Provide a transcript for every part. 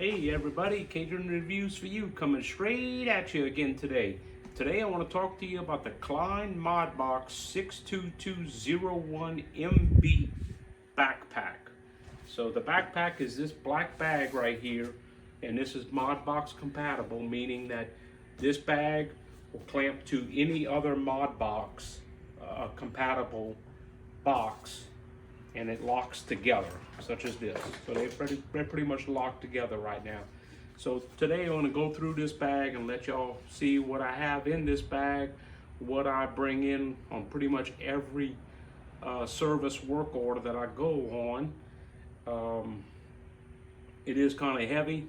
Hey everybody, Cajun Reviews for You coming straight at you again today. Today I want to talk to you about the Klein ModBox 62201MB backpack. So the backpack is this black bag right here, and this is ModBox compatible, meaning that this bag will clamp to any other ModBox compatible box, and it locks together, such as this. So they're pretty much locked together right now. So today I'm going to go through this bag and let y'all see what I have in this bag, what I bring in on pretty much every service work order that I go on. It is kind of heavy,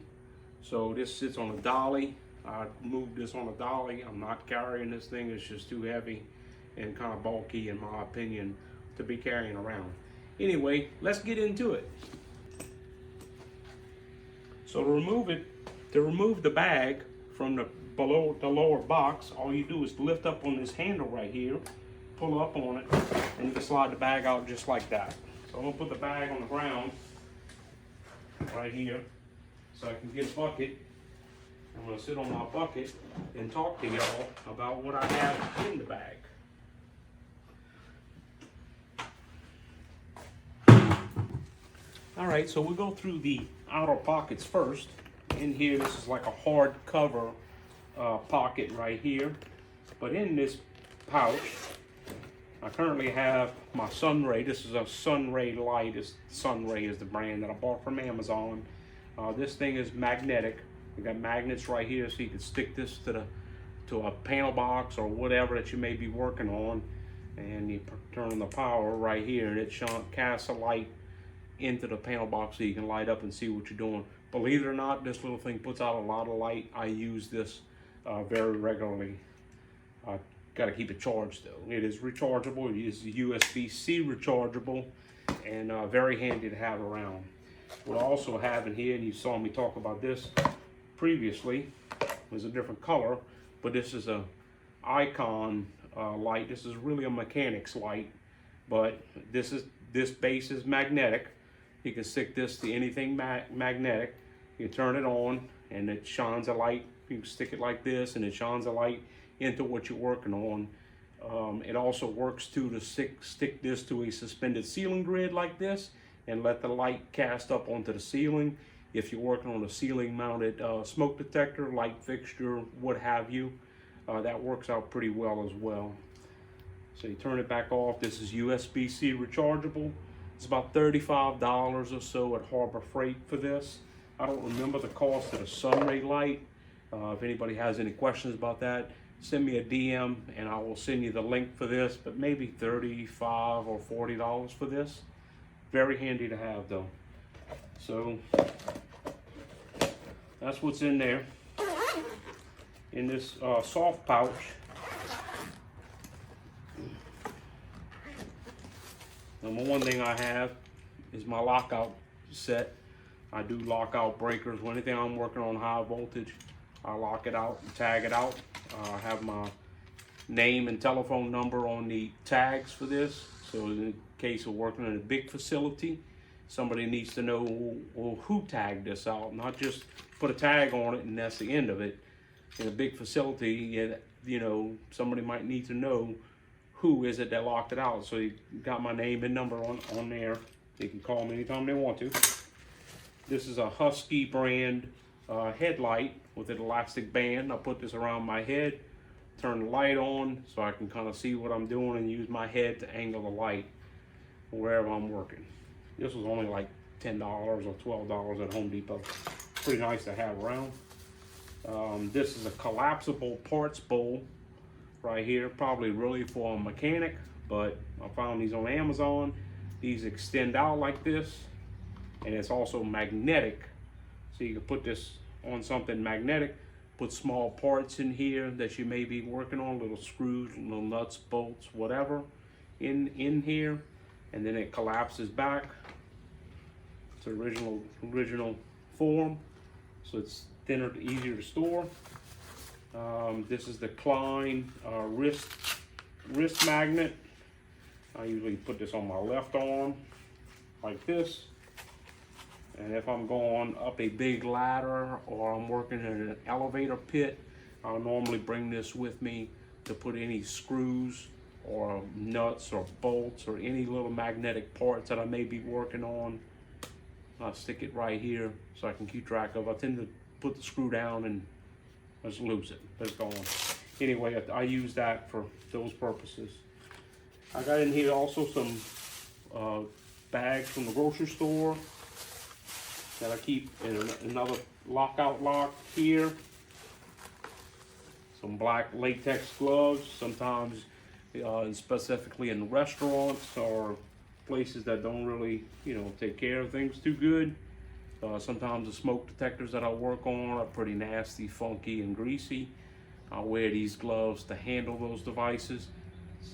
so this sits on a dolly. I moved this on a dolly. I'm not carrying this thing. It's just too heavy and kind of bulky, in my opinion, to be carrying around. Anyway, let's get into it. So to remove the bag from the lower box, all you do is lift up on this handle right here, pull up on it, and you can slide the bag out just like that. So I'm gonna put the bag on the ground right here so I can get a bucket. I'm gonna sit on my bucket and talk to y'all about what I have in the bag. All right, so we'll go through the outer pockets first. In here, this is like a hard cover pocket right here. But in this pouch, I currently have my Sunray. This is a Sunray light. Sunray is the brand that I bought from Amazon. This thing is magnetic. We got magnets right here, so you can stick this to a panel box or whatever that you may be working on, and you turn on the power right here, and it casts a light into the panel box so you can light up and see what you're doing. Believe it or not, this little thing puts out a lot of light. I use this very regularly. Got to keep it charged though. It is rechargeable. It is USB-C rechargeable, and very handy to have around. What I also have in here, and you saw me talk about this previously, was a different color, but this is a icon light. This is really a mechanic's light, but this base is magnetic. You can stick this to anything magnetic. You turn it on and it shines a light. You can stick it like this and it shines a light into what you're working on. It also works too to stick this to a suspended ceiling grid like this and let the light cast up onto the ceiling. If you're working on a ceiling mounted smoke detector, light fixture, what have you, that works out pretty well as well. So you turn it back off. This is USB-C rechargeable. It's about $35 or so at Harbor Freight for this. I don't remember the cost of the Sunray light. If anybody has any questions about that, send me a DM and I will send you the link for this, but maybe $35 or $40 for this. Very handy to have though. So that's what's in there. In this soft pouch, number one thing I have is my lockout set. I do lockout breakers. When anything I'm working on high voltage, I lock it out and tag it out. I have my name and telephone number on the tags for this. So in case of working in a big facility, somebody needs to know, well, who tagged this out, not just put a tag on it and that's the end of it. In a big facility, you know, somebody might need to know who is it that locked it out. So you got my name and number on there. They can call me anytime they want to. This is a Husky brand headlight with an elastic band. I put this around my head, turn the light on so I can kind of see what I'm doing and use my head to angle the light wherever I'm working. This was only like $10 or $12 at Home Depot. Pretty nice to have around. This is a collapsible parts bowl right here, probably really for a mechanic, but I found these on Amazon. These extend out like this, and it's also magnetic, so you can put this on something magnetic, put small parts in here that you may be working on, little screws, little nuts, bolts, whatever in here, and then it collapses back to original form, so it's thinner, easier to store. This is the Klein wrist magnet. I usually put this on my left arm like this, And if I'm going up a big ladder or I'm working in an elevator pit, I'll normally bring this with me to put any screws or nuts or bolts or any little magnetic parts that I may be working on. I'll stick it right here so I can keep track of. I tend to put the screw down and just lose it. It's gone. Anyway, I use that for those purposes. I got in here also some bags from the grocery store that I keep in another lockout lock here. Some black latex gloves, sometimes and specifically in restaurants or places that don't really, take care of things too good. Sometimes the smoke detectors that I work on are pretty nasty, funky, and greasy. I'll wear these gloves to handle those devices,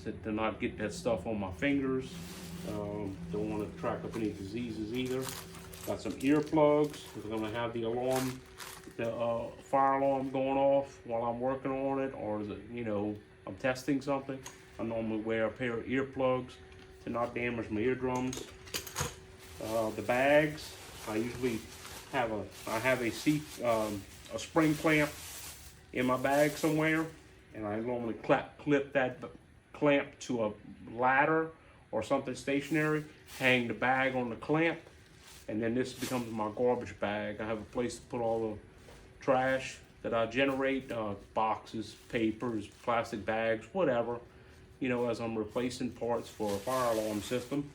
so to not get that stuff on my fingers. Don't want to track up any diseases either. Got some earplugs. We're gonna have the alarm, the fire alarm going off while I'm working on it, or I'm testing something. I normally wear a pair of earplugs to not damage my eardrums. The bags, I usually have a spring clamp in my bag somewhere, and I normally clip that clamp to a ladder or something stationary, hang the bag on the clamp, and then this becomes my garbage bag. I have a place to put all the trash that I generate, boxes, papers, plastic bags, whatever, as I'm replacing parts for a fire alarm system.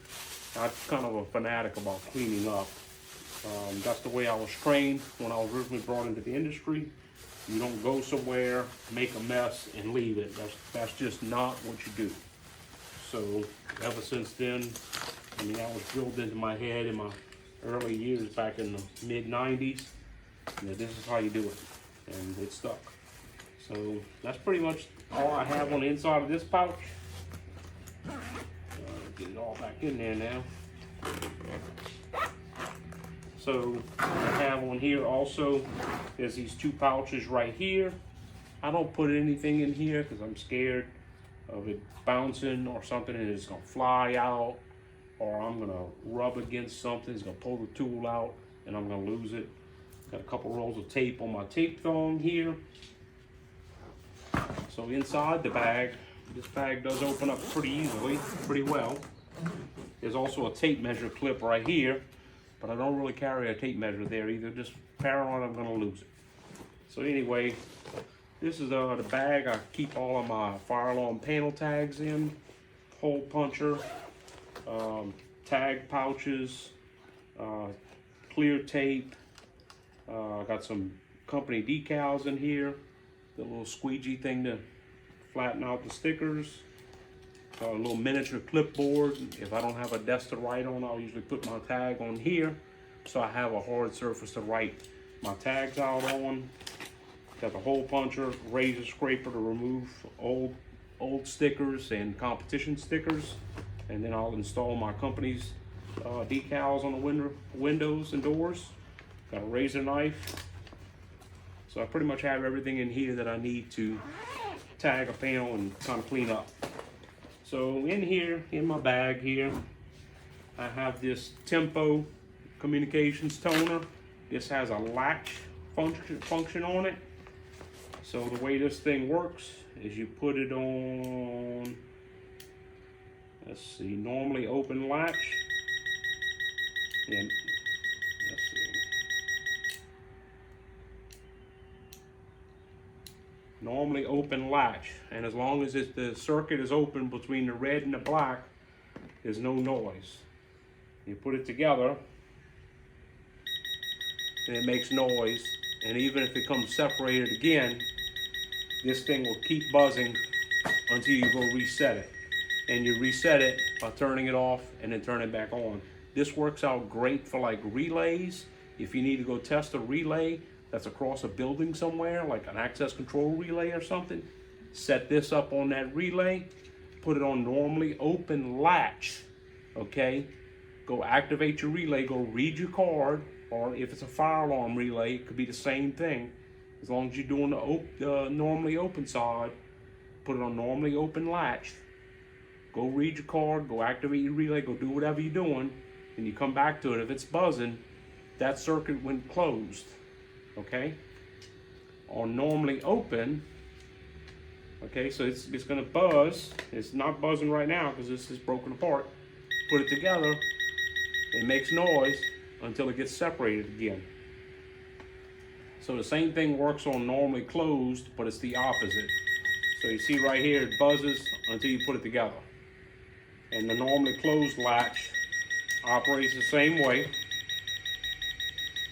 I'm kind of a fanatic about cleaning up. That's the way I was trained when I was originally brought into the industry. You don't go somewhere, make a mess, and leave it. That's just not what you do. So ever since then, that was drilled into my head in my early years back in the mid-90s. This is how you do it, and it stuck. So that's pretty much all I have on the inside of this pouch. Get it all back in there now. So I have on here also, there's these two pouches right here. I don't put anything in here because I'm scared of it bouncing or something and it's gonna fly out, or I'm gonna rub against something, it's gonna pull the tool out and I'm gonna lose it. Got a couple rolls of tape on my tape thong here. So inside the bag, this bag does open up pretty easily, pretty well. There's also a tape measure clip right here, but I don't really carry a tape measure there either, just paranoid I'm gonna lose it. So anyway, this is the bag I keep all of my fire alarm panel tags in, hole puncher, tag pouches, clear tape. I got some company decals in here, the little squeegee thing to flatten out the stickers, a little miniature clipboard. If I don't have a desk to write on, I'll usually put my tag on here, so I have a hard surface to write my tags out on. Got the hole puncher, razor scraper to remove old stickers and competition stickers, and then I'll install my company's decals on the windows and doors. Got a razor knife. So I pretty much have everything in here that I need to tag a panel and kind of clean up. So in here, in my bag here, I have this Tempo communications toner. This has a latch function on it. So the way this thing works is you put it on, let's see, normally open latch. And let's see. Normally open latch, and as long as the circuit is open between the red and the black, there's no noise. You put it together, and it makes noise, and even if it comes separated again, this thing will keep buzzing until you go reset it. And you reset it by turning it off and then turn it back on. This works out great for like relays. If you need to go test a relay that's across a building somewhere, like an access control relay or something, set this up on that relay, put it on normally open latch, okay? Go activate your relay, go read your card, or if it's a fire alarm relay, it could be the same thing. As long as you're doing the normally open side, put it on normally open latch, go read your card, go activate your relay, go do whatever you're doing, and you come back to it. If it's buzzing, that circuit when closed, okay? On normally open, okay, so it's gonna buzz. It's not buzzing right now because this is broken apart. Put it together, it makes noise until it gets separated again. So the same thing works on normally closed, but it's the opposite. So you see right here, it buzzes until you put it together. And the normally closed latch operates the same way.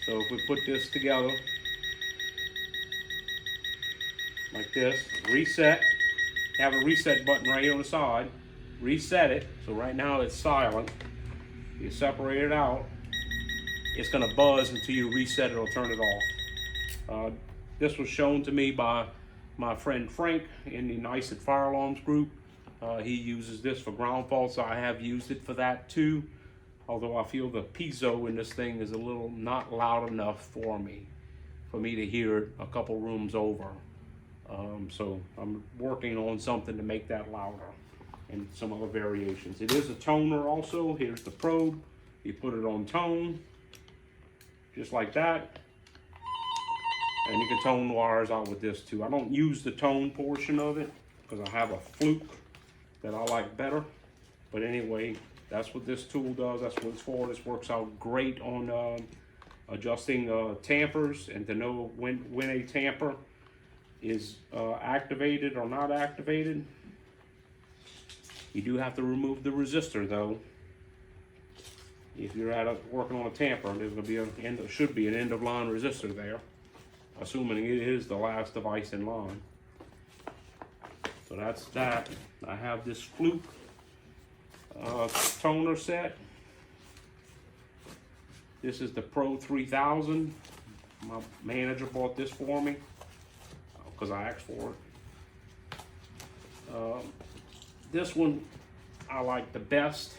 So if we put this together like this, reset, have a reset button right here on the side, reset it. So right now it's silent. You separate it out, it's gonna buzz until you reset it or turn it off. This was shown to me by my friend Frank in the Nice at Fire Alarms group. He uses this for ground faults. I have used it for that too, although I feel the piezo in this thing is a little not loud enough for me to hear it a couple rooms over. So I'm working on something to make that louder and some other variations. It is a toner also. Here's the probe. You put it on tone, just like that. And you can tone wires out with this too. I don't use the tone portion of it because I have a fluke that I like better. But anyway, that's what this tool does. That's what it's for. This works out great on adjusting tampers and to know when a tamper is activated or not activated. You do have to remove the resistor though. If you're working on a tamper, there's going to be should be an end of line resistor there, assuming it is the last device in line. So that's that. I have this fluke toner set. This is the Pro 3000. My manager bought this for me because I asked for it. This one I like the best.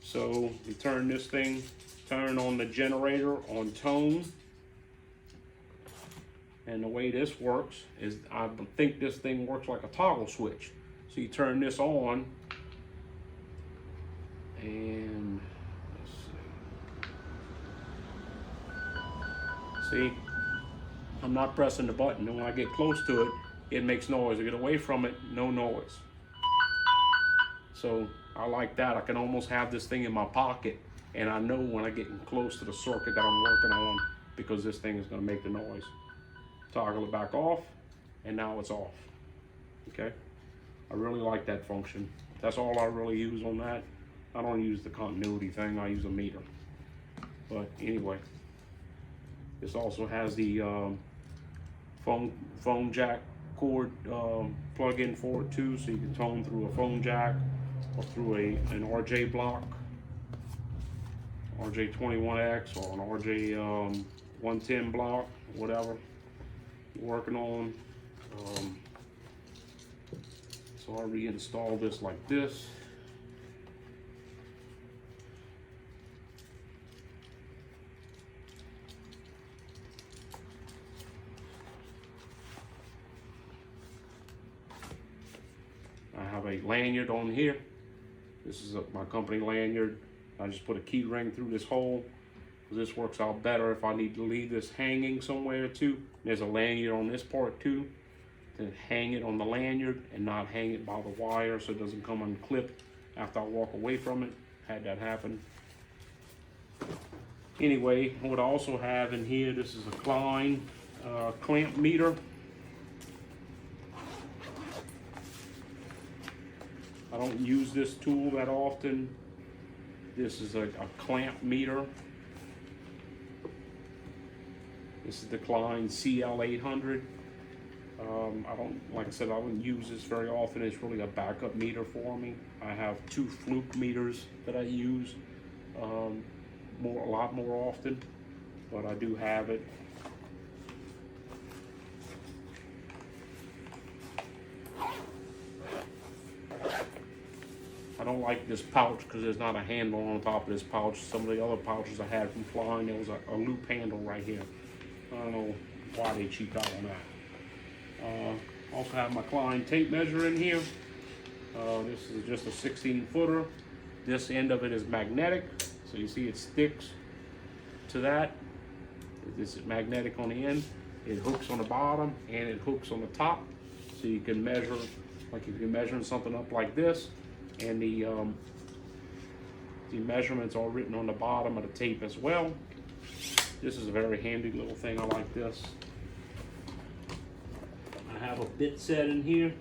So you turn this thing, turn on the generator on tone. And the way this works is, I think this thing works like a toggle switch. So you turn this on, and let's see. See, I'm not pressing the button, and when I get close to it, it makes noise. I get away from it, no noise. So I like that. I can almost have this thing in my pocket, and I know when I get close to the circuit that I'm working on, because this thing is going to make the noise. Toggle it back off, and now it's off. Okay, I really like that function. That's all I really use on that. I don't use the continuity thing, I use a meter. But anyway, this also has the phone jack cord plug-in for it too, so you can tone through a phone jack or through an RJ block, RJ21X or an RJ 110 block, whatever you're working on. So I reinstall this like this. I have a lanyard on here. This is my company lanyard. I just put a key ring through this hole. This works out better if I need to leave this hanging somewhere too. There's a lanyard on this part too, to hang it on the lanyard and not hang it by the wire so it doesn't come unclipped after I walk away from it. Had that happen. Anyway, what I also have in here, this is a Klein clamp meter. I don't use this tool that often. This is a clamp meter. This is the Klein CL800. I don't, like I said, I don't use this very often. It's really a backup meter for me. I have 2 fluke meters that I use a lot more often, but I do have it. I don't like this pouch because there's not a handle on top of this pouch. Some of the other pouches I had from Klein, there was a loop handle right here. I don't know why they cheaped out on that. Also have my Klein tape measure in here. This is just a 16 footer. This end of it is magnetic, so you see it sticks to that. This is magnetic on the end. It hooks on the bottom and it hooks on the top. So you can measure, like if you're measuring something up like this, and the measurements are written on the bottom of the tape as well. This is a very handy little thing. I like this. I have a bit set in here.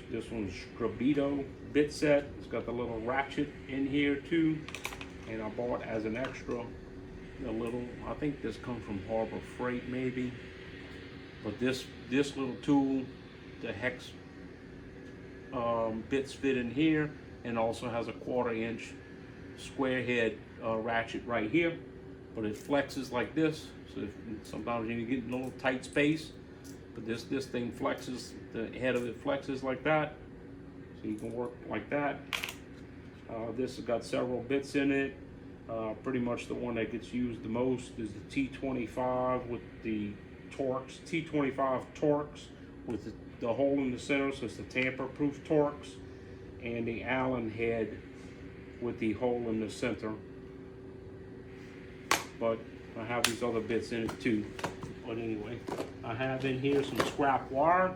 This one's Strabito bit set. It's got the little ratchet in here too, and I bought as an extra a little. I think this comes from Harbor Freight maybe, but this little tool, the hex bits fit in here, and also has a 1/4 inch square head ratchet right here, but it flexes like this. So sometimes you get in a little tight space, but this thing flexes, the head of it flexes like that, so you can work like that. This has got several bits in it. Pretty much the one that gets used the most is the T25 with the Torx, T25 Torx with the hole in the center, so it's the tamper-proof Torx, and the Allen head with the hole in the center. But I have these other bits in it too. But anyway, I have in here some scrap wire.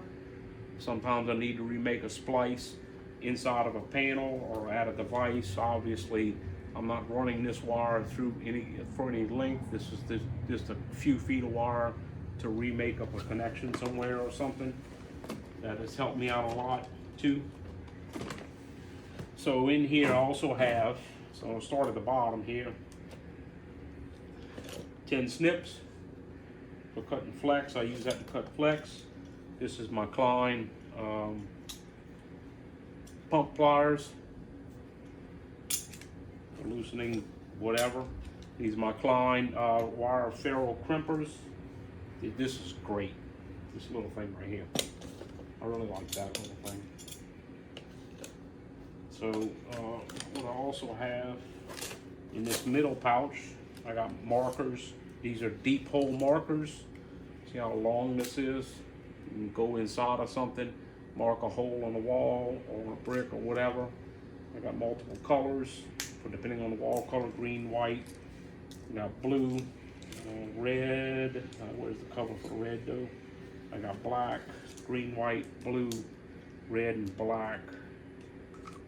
Sometimes I need to remake a splice inside of a panel or at a device. Obviously, I'm not running this wire through for any length. This is just a few feet of wire to remake up a connection somewhere or something. That has helped me out a lot too. So in here I also have, so I'll start at the bottom here, 10 snips for cutting flex. I use that to cut flex. This is my Klein pump pliers, loosening whatever. These are my Klein wire ferrule crimpers. This is great, this little thing right here. I really like that little thing. So what I also have in this middle pouch, I got markers. These are deep hole markers. See how long this is? You can go inside of something, mark a hole on the wall or a brick or whatever. I got multiple colors for depending on the wall color: green, white. I got blue, red. Where's the cover for the red though? I got black, green, white, blue, red, and black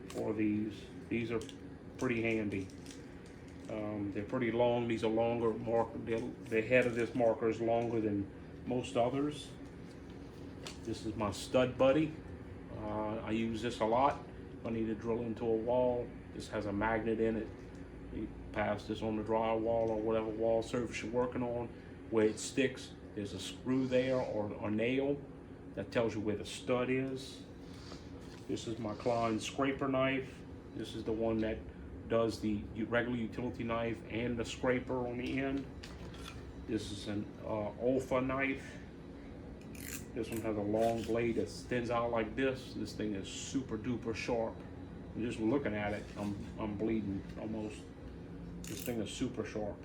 for these. These are pretty handy. They're pretty long. These are longer marker. The head of this marker is longer than most others. This is my stud buddy. I use this a lot. If I need to drill into a wall, this has a magnet in it. You pass this on the drywall or whatever wall surface you're working on. Where it sticks, there's a screw there or a nail that tells you where the stud is. This is my Klein scraper knife. This is the one that does the regular utility knife and the scraper on the end. This is an Olfa knife. This one has a long blade that extends out like this. This thing is super duper sharp. And just looking at it, I'm bleeding almost. This thing is super sharp.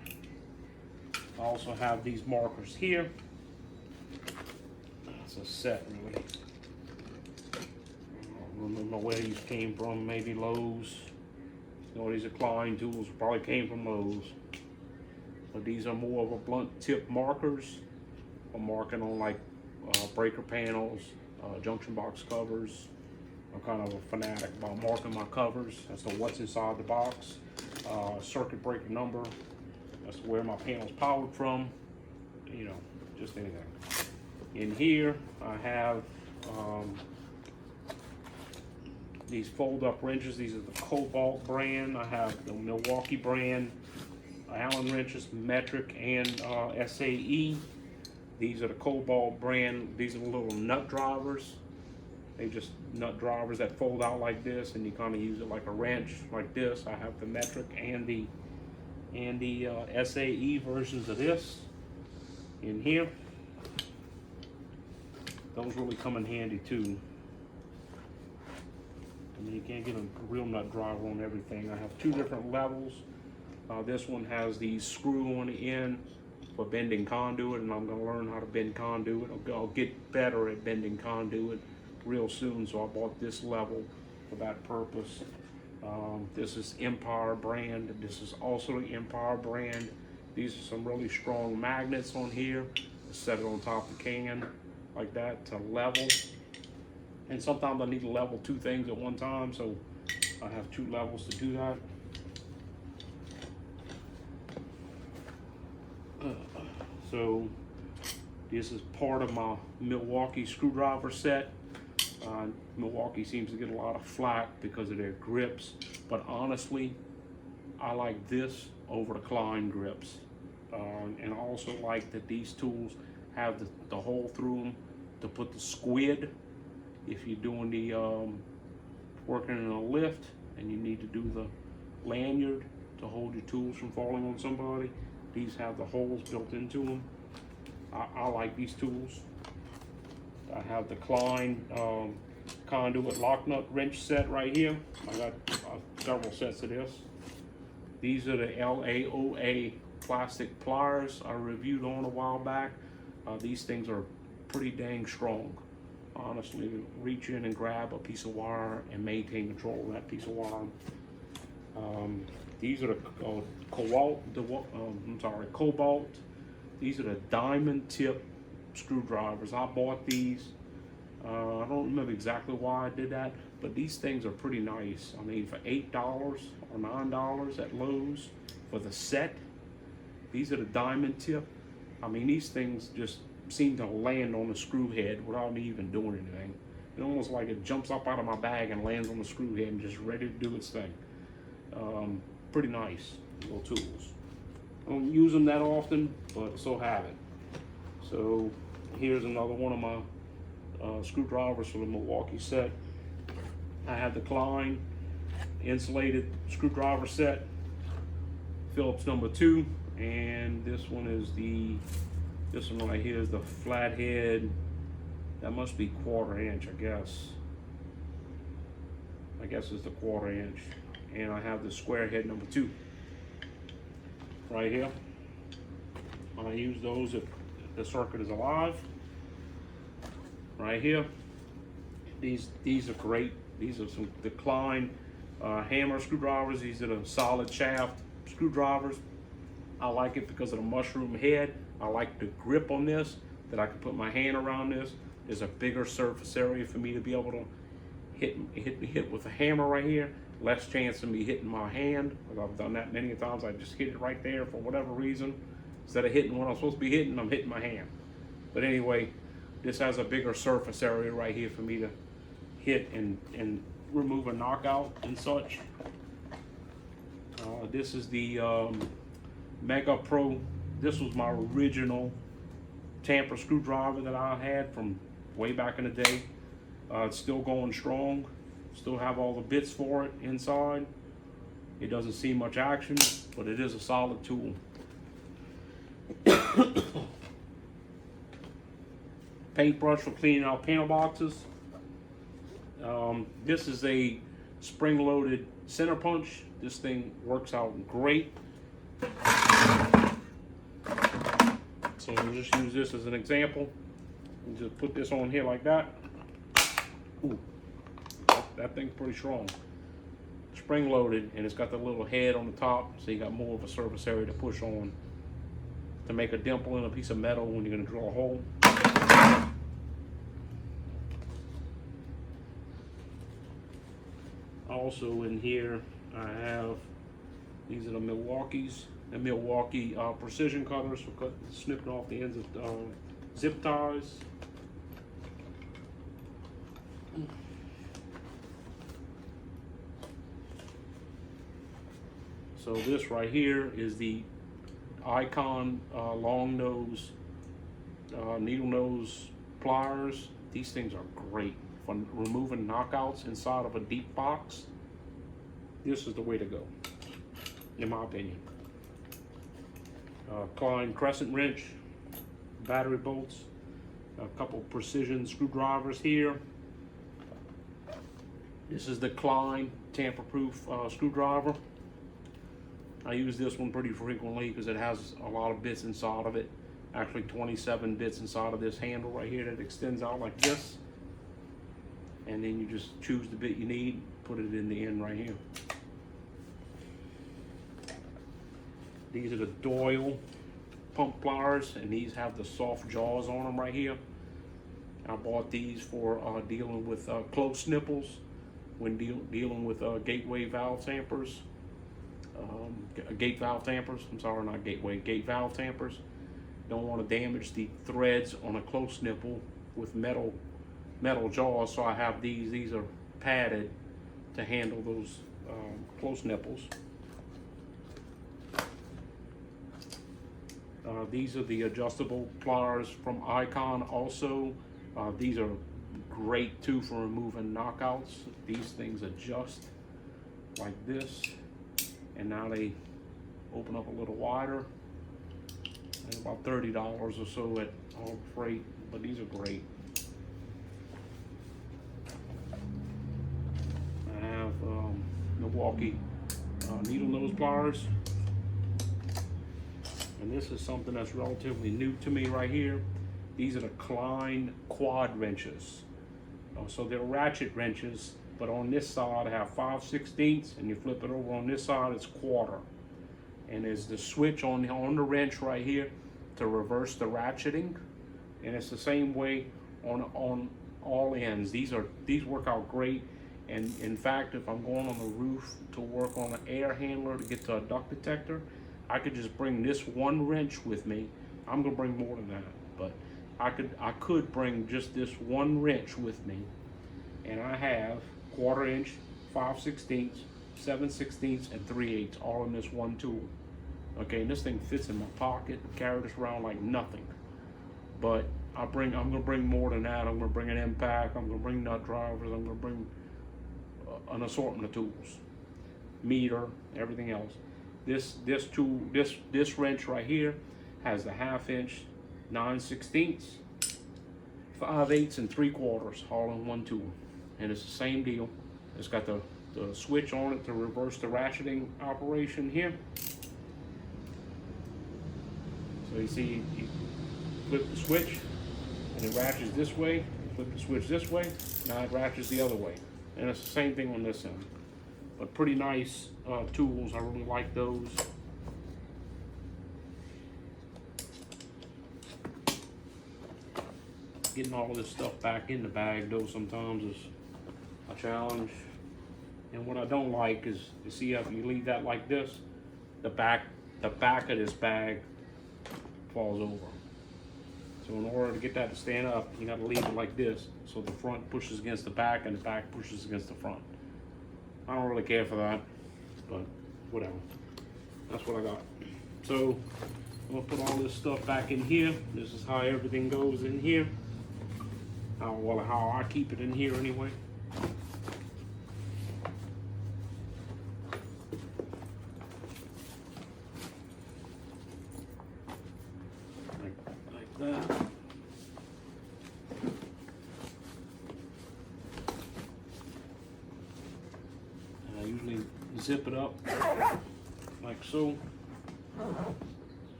I also have these markers here. It's a set really. I don't remember where these came from, maybe Lowe's. You know, these are Klein Tools, probably came from Lowe's. But these are more of a blunt tip markers. I'm marking on like breaker panels, junction box covers. I'm kind of a fanatic about marking my covers as to what's inside the box. Circuit breaker number, that's where my panel's powered from. You know, just anything. In here, I have these fold-up wrenches. These are the Cobalt brand. I have the Milwaukee brand, Allen wrenches, metric, and SAE. These are the Cobalt brand. These are the little nut drivers. They just nut drivers that fold out like this, and you kind of use it like a wrench, like this. I have the metric and the SAE versions of this in here. Those really come in handy too. I mean, you can't get a real nut driver on everything. I have 2 different levels. This one has the screw on the end for bending conduit, and I'm going to learn how to bend conduit. I'll get better at bending conduit real soon, so I bought this level for that purpose. This is Empire brand. This is also the Empire brand. These are some really strong magnets on here. Set it on top of the can like that to level. And sometimes I need to level two things at one time, so I have two levels to do that. So this is part of my Milwaukee screwdriver set. Milwaukee seems to get a lot of flack because of their grips, but honestly, I like this over the Klein grips. And I also like that these tools have the hole through them to put the squid. If you're doing the working in a lift and you need to do the lanyard to hold your tools from falling on somebody, these have the holes built into them. I like these tools. I have the Klein conduit lock nut wrench set right here. I got several sets of this. These are the LAOA plastic pliers I reviewed on a while back. These things are pretty dang strong. Honestly, reach in and grab a piece of wire and maintain control of that piece of wire. These are the Cobalt. These are the diamond tip screwdrivers. I bought these. I don't remember exactly why I did that, but these things are pretty nice. I mean, for $8 or $9 at Lowe's for the set. These are the diamond tip. I mean, these things just seem to land on the screw head without me even doing anything. It's almost like it jumps up out of my bag and lands on the screw head and just ready to do its thing. Pretty nice little tools. I don't use them that often, but so have it. So here's another one of my screwdrivers for the Milwaukee set. I have the Klein insulated screwdriver set, Phillips number 2, and this one right here is the flathead. That must be 1/4 inch, I guess. I guess it's the 1/4 inch. And I have the square head number 2 right here. I use those if the circuit is alive. Right here. These are great. These are some Klein hammer screwdrivers. These are the solid shaft screwdrivers. I like it because of the mushroom head. I like the grip on this, that I can put my hand around this. There's a bigger surface area for me to be able to hit with a hammer right here. Less chance of me hitting my hand, because I've done that many times. I just hit it right there for whatever reason. Instead of hitting what I'm supposed to be hitting, I'm hitting my hand. But anyway, this has a bigger surface area right here for me to hit and remove a knockout and such. This is the Mega Pro. This was my original tamper screwdriver that I had from way back in the day. It's still going strong. Still have all the bits for it inside. It doesn't see much action, but it is a solid tool. Paintbrush for cleaning out panel boxes. This is a spring-loaded center punch. This thing works out great. So we'll just use this as an example. And just put this on here like that. Ooh, that thing's pretty strong. Spring-loaded, and it's got the little head on the top, so you got more of a surface area to push on to make a dimple in a piece of metal when you're going to drill a hole. Also in here, I have, these are the Milwaukee precision cutters for snipping off the ends of zip ties. So this right here is the Icon long nose, needle nose pliers. These things are great for removing knockouts inside of a deep box. This is the way to go, in my opinion. Klein crescent wrench, battery bolts, a couple precision screwdrivers here. This is the Klein tamper-proof screwdriver. I use this one pretty frequently because it has a lot of bits inside of it. Actually 27 bits inside of this handle right here that extends out like this. And then you just choose the bit you need, put it in the end right here. These are the Doyle pump pliers, and these have the soft jaws on them right here. I bought these for dealing with close nipples when dealing with gateway valve tampers. Gate valve tampers, I'm sorry, not gateway, gate valve tampers. Don't want to damage the threads on a close nipple with metal jaws, so I have these. These are padded to handle those close nipples. These are the adjustable pliers from Icon also. These are great too for removing knockouts. These things adjust like this, and now they open up a little wider. They're about $30 or so at all freight, but these are great. I have Milwaukee needle nose pliers. And this is something that's relatively new to me right here. These are the Klein quad wrenches. So they're ratchet wrenches, but on this side I have 5/16, and you flip it over on this side, it's quarter. And there's the switch on the wrench right here to reverse the ratcheting. And it's the same way on all ends. These work out great. And in fact, if I'm going on the roof to work on an air handler to get to a duct detector, I could just bring this one wrench with me. I'm gonna bring more than that, but I could bring just this one wrench with me, and I have 1/4 inch, 5/16, 7/16, and 3/8 all in this one tool. Okay, and this thing fits in my pocket. Carry this around like nothing. But I'm gonna bring more than that. I'm gonna bring an impact. I'm gonna bring nut drivers. I'm gonna bring an assortment of tools, meter, everything else. This wrench right here has the 1/2 inch, 9/16, 5/8, and 3/4 all in one tool, and it's the same deal. It's got the switch on it to reverse the ratcheting operation here. So you see, you flip the switch and it ratchets this way. You flip the switch this way, now it ratchets the other way, and it's the same thing on this end. But pretty nice tools. I really like those. Getting all of this stuff back in the bag though sometimes is a challenge. And what I don't like is, you see, if you leave that like this, the back of this bag falls over. So in order to get that to stand up, you got to leave it like this, so the front pushes against the back and the back pushes against the front. I don't really care for that, but whatever. That's what I got. So I'm gonna put all this stuff back in here. This is how everything goes in here. How I keep it in here anyway. Like that. I usually zip it up like so.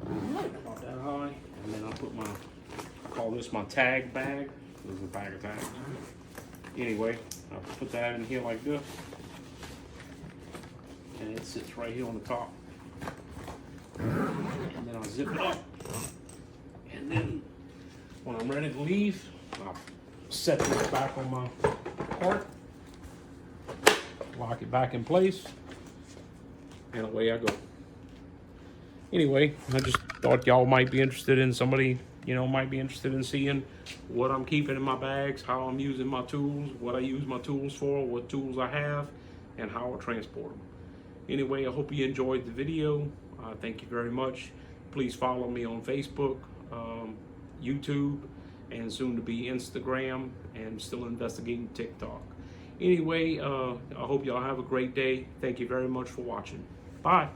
About that high. And then I put I call this my tag bag. This is a bag of tags. Anyway, I put that in here like this. And it sits right here on the top. And then I'll zip it up. And then when I'm ready to leave, I'll set this back on my cart. Lock it back in place, and away I go. Anyway, I just thought y'all might be interested in, somebody, might be interested in seeing what I'm keeping in my bags, how I'm using my tools, what I use my tools for, what tools I have, and how I transport them. Anyway, I hope you enjoyed the video. Thank you very much. Please follow me on Facebook, YouTube, and soon to be Instagram, and still investigating TikTok. Anyway, I hope y'all have a great day. Thank you very much for watching. Bye.